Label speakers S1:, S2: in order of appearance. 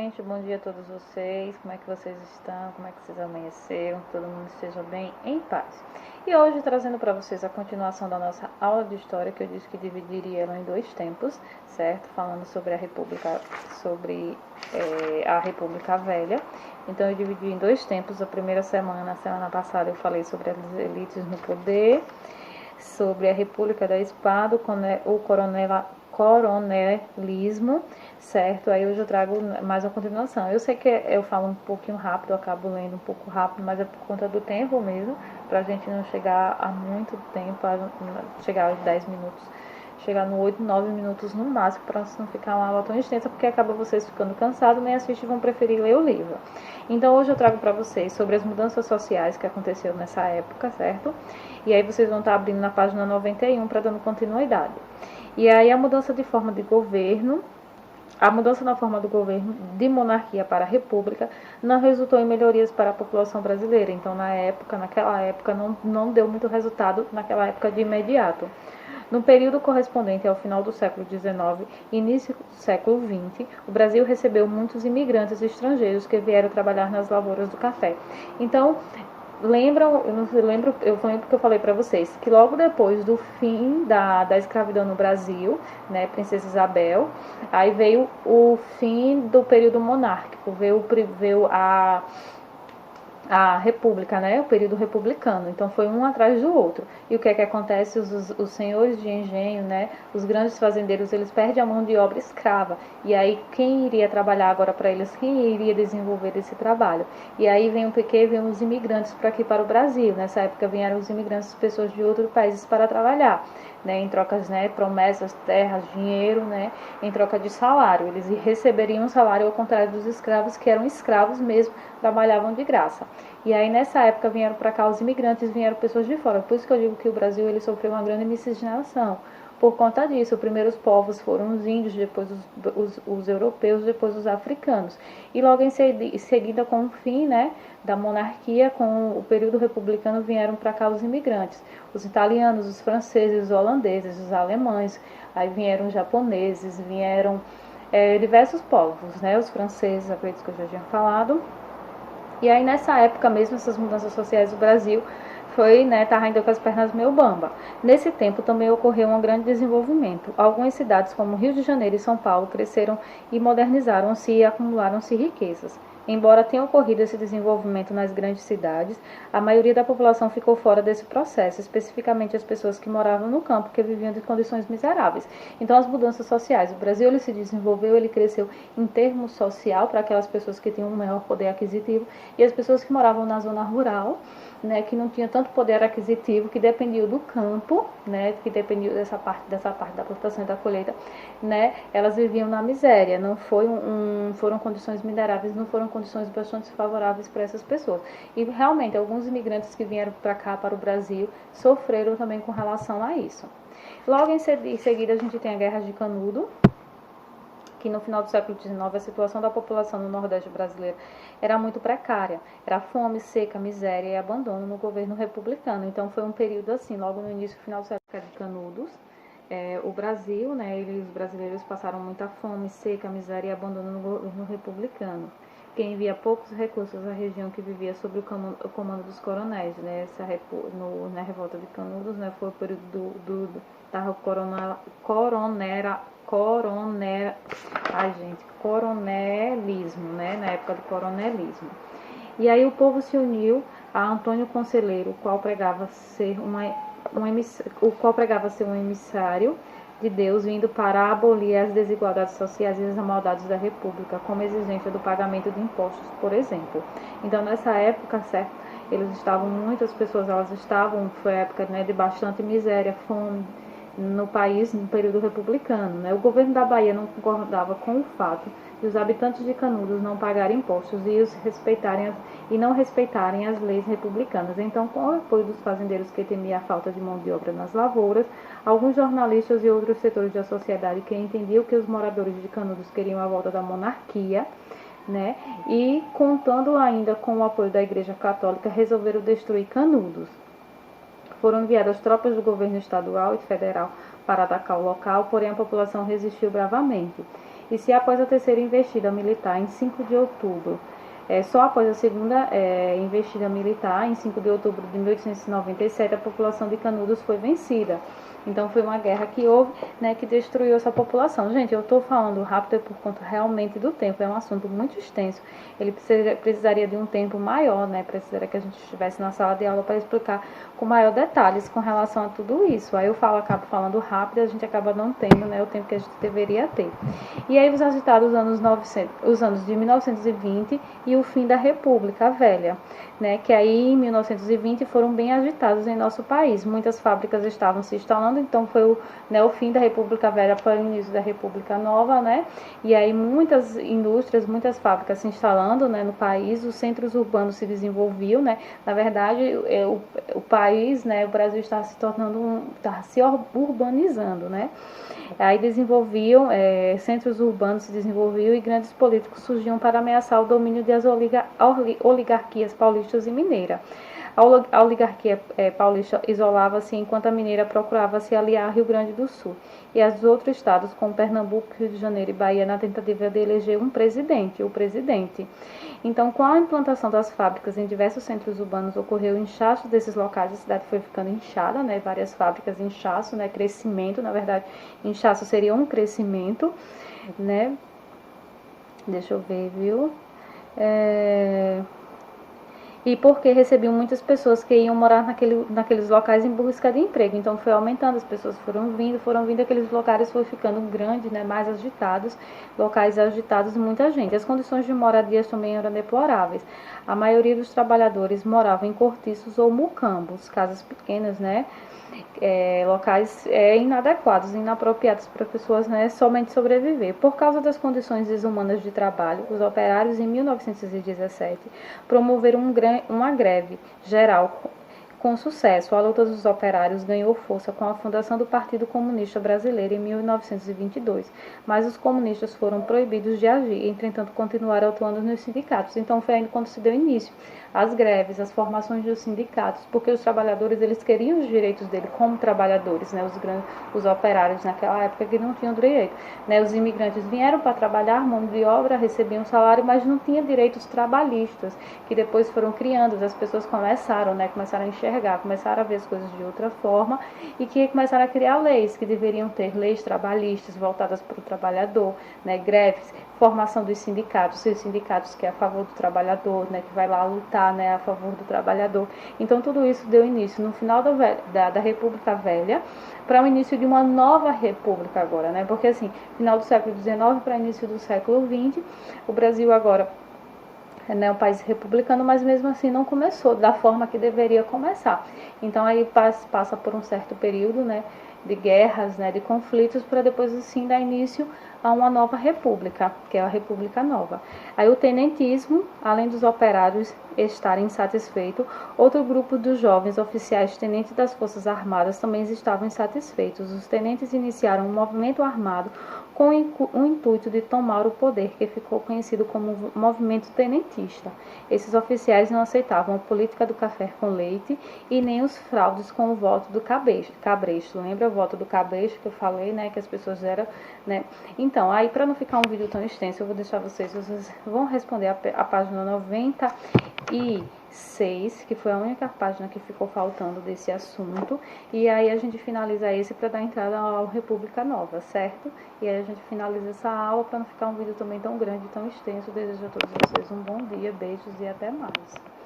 S1: gente, bom dia a todos vocês, como é que vocês estão, como é que vocês amanheceram, que todo mundo esteja bem, em paz. E hoje trazendo para vocês a continuação da nossa aula de história, que eu disse que dividiria ela em dois tempos, certo? Falando sobre a República, a República Velha. Então eu dividi em dois tempos. A primeira semana, semana passada, eu falei sobre as elites no poder, sobre a República da Espada, o coronelismo, certo? Aí hoje eu trago mais uma continuação. Eu sei que eu falo um pouquinho rápido, eu acabo lendo um pouco rápido, mas é por conta do tempo mesmo, pra gente não chegar a muito tempo, chegar aos 10 minutos, chegar no 8, 9 minutos no máximo, para não ficar uma aula tão extensa, porque acaba vocês ficando cansados, nem assistem e vão preferir ler o livro. Então hoje eu trago para vocês sobre as mudanças sociais que aconteceram nessa época, certo? E aí vocês vão estar abrindo na página 91 para dando continuidade. E aí a mudança de forma de governo, a mudança na forma do governo de monarquia para a república não resultou em melhorias para a população brasileira. Então, naquela época, não deu muito resultado, naquela época de imediato. No período correspondente ao final do século XIX e início do século XX, o Brasil recebeu muitos imigrantes estrangeiros que vieram trabalhar nas lavouras do café. Então, eu lembro que eu falei para vocês que logo depois do fim da escravidão no Brasil, né, Princesa Isabel, aí veio o fim do período monárquico, veio a república, né, o período republicano. Então foi um atrás do outro. E o que é que acontece? Os senhores de engenho, né, os grandes fazendeiros, eles perdem a mão de obra escrava. E aí quem iria trabalhar agora para eles? Quem iria desenvolver esse trabalho? E aí vem os imigrantes para aqui, para o Brasil. Nessa época vieram os imigrantes, pessoas de outros países para trabalhar, né, em trocas, né, promessas, terras, dinheiro, né, em troca de salário. Eles receberiam um salário ao contrário dos escravos, que eram escravos mesmo, trabalhavam de graça. E aí nessa época vieram para cá os imigrantes, vieram pessoas de fora. Por isso que eu digo que o Brasil ele sofreu uma grande miscigenação. Por conta disso, os primeiros povos foram os índios, depois os europeus, depois os africanos. E logo em seguida, com o fim, né, da monarquia, com o período republicano, vieram para cá os imigrantes. Os italianos, os franceses, os holandeses, os alemães, aí vieram os japoneses, vieram diversos povos, né, os franceses, acredito que eu já tinha falado. E aí nessa época mesmo, essas mudanças sociais do Brasil foi, né, tava ainda com as pernas meio bamba. Nesse tempo também ocorreu um grande desenvolvimento. Algumas cidades como Rio de Janeiro e São Paulo cresceram e modernizaram-se e acumularam-se riquezas. Embora tenha ocorrido esse desenvolvimento nas grandes cidades, a maioria da população ficou fora desse processo, especificamente as pessoas que moravam no campo, que viviam de condições miseráveis. Então, as mudanças sociais. O Brasil ele se desenvolveu, ele cresceu em termos social para aquelas pessoas que tinham um maior poder aquisitivo e as pessoas que moravam na zona rural, né, que não tinha tanto poder aquisitivo, que dependiam do campo, né, que dependiam dessa parte da plantação e da colheita, né, elas viviam na miséria. Não foram condições miseráveis, não foram condições bastante favoráveis para essas pessoas. E realmente alguns imigrantes que vieram para cá, para o Brasil, sofreram também com relação a isso. Logo em seguida a gente tem a Guerra de Canudos, que no final do século XIX a situação da população no Nordeste brasileiro era muito precária. Era fome, seca, miséria e abandono no governo republicano. Então foi um período assim, logo no início, final do século de Canudos, o Brasil, né, os brasileiros passaram muita fome, seca, miséria e abandono no governo republicano, que envia poucos recursos à região que vivia sob o comando dos coronéis, né, na revolta de Canudos, né, foi o período da coronelismo, né, na época do coronelismo. E aí o povo se uniu a Antônio Conselheiro, o qual pregava ser um emissário de Deus vindo para abolir as desigualdades sociais e as maldades da República, como exigência do pagamento de impostos, por exemplo. Então, nessa época, certo, muitas pessoas, foi a época, né, de bastante miséria, fome no país, no período republicano, né? O governo da Bahia não concordava com o fato de os habitantes de Canudos não pagarem impostos e não respeitarem as leis republicanas. Então, com o apoio dos fazendeiros que temiam a falta de mão de obra nas lavouras, alguns jornalistas e outros setores da sociedade que entendiam que os moradores de Canudos queriam a volta da monarquia, né? E contando ainda com o apoio da Igreja Católica, resolveram destruir Canudos. Foram enviadas tropas do governo estadual e federal para atacar o local, porém a população resistiu bravamente. E se após a terceira investida militar, em 5 de outubro, só após a segunda investida militar, em 5 de outubro de 1897, a população de Canudos foi vencida. Então foi uma guerra que houve, né, que destruiu essa população. Gente, eu estou falando rápido por conta realmente do tempo, é um assunto muito extenso. Ele precisaria de um tempo maior, né, precisaria que a gente estivesse na sala de aula para explicar com maior detalhes com relação a tudo isso. Aí eu acabo falando rápido e a gente acaba não tendo, né, o tempo que a gente deveria ter. E aí os agitados os anos de 1920 e o fim da República Velha, né, que aí em 1920 foram bem agitados em nosso país. Muitas fábricas estavam se instalando, então foi o fim da República Velha para o início da República Nova, né? E aí muitas indústrias, muitas fábricas se instalando, né, no país, os centros urbanos se desenvolviam, né? Na verdade, o país, né, o Brasil está se tornando, está se urbanizando, né? Aí desenvolviam, centros urbanos se desenvolviam e grandes políticos surgiam para ameaçar o domínio das oligarquias paulistas e mineira. A oligarquia paulista isolava-se enquanto a mineira procurava se aliar ao Rio Grande do Sul e aos outros estados, como Pernambuco, Rio de Janeiro e Bahia, na tentativa de eleger o presidente. Então, com a implantação das fábricas em diversos centros urbanos, ocorreu o inchaço desses locais, a cidade foi ficando inchada, né? Várias fábricas, inchaço, né? Crescimento, na verdade, inchaço seria um crescimento, né? Deixa eu ver, viu? E porque recebiam muitas pessoas que iam morar naqueles locais em busca de emprego. Então foi aumentando, as pessoas foram vindo, aqueles locais foram ficando grandes, né, mais agitados, locais agitados e muita gente. As condições de moradia também eram deploráveis. A maioria dos trabalhadores moravam em cortiços ou mucambos, casas pequenas, né, locais inadequados, inapropriados para pessoas, né, somente sobreviver. Por causa das condições desumanas de trabalho, os operários, em 1917, promoveram uma greve geral com sucesso. A luta dos operários ganhou força com a fundação do Partido Comunista Brasileiro em 1922, mas os comunistas foram proibidos de agir, entretanto continuaram atuando nos sindicatos. Então foi aí quando se deu início às greves, às formações dos sindicatos, porque os trabalhadores, eles queriam os direitos dele como trabalhadores, né, os operários naquela época que não tinham direito, né, os imigrantes vieram para trabalhar, mão de obra, recebiam salário, mas não tinham direitos trabalhistas, que depois foram criando, as pessoas começaram a enxergar, começaram a ver as coisas de outra forma e que começaram a criar leis, que deveriam ter leis trabalhistas voltadas para o trabalhador, né, greves, formação dos sindicatos, os sindicatos que é a favor do trabalhador, né, que vai lá lutar, né, a favor do trabalhador. Então tudo isso deu início no final da República Velha para o início de uma nova república agora, né, porque assim, final do século XIX para início do século XX, o Brasil agora é um país republicano, mas mesmo assim não começou da forma que deveria começar. Então aí passa por um certo período, né, de guerras, né, de conflitos, para depois assim dar início a uma nova república, que é a República Nova. Aí o tenentismo, além dos operários estarem insatisfeitos, outro grupo dos jovens oficiais tenentes das Forças Armadas também estavam insatisfeitos. Os tenentes iniciaram um movimento armado com o intuito de tomar o poder, que ficou conhecido como movimento tenentista. Esses oficiais não aceitavam a política do café com leite e nem os fraudes com o voto do cabresto. Lembra o voto do cabresto que eu falei, né, que as pessoas eram, né? Então, aí para não ficar um vídeo tão extenso, eu vou deixar vocês vão responder a página 96, que foi a única página que ficou faltando desse assunto, e aí a gente finaliza esse para dar entrada à República Nova, certo? E aí a gente finaliza essa aula para não ficar um vídeo também tão grande, tão extenso. Desejo a todos vocês um bom dia, beijos e até mais.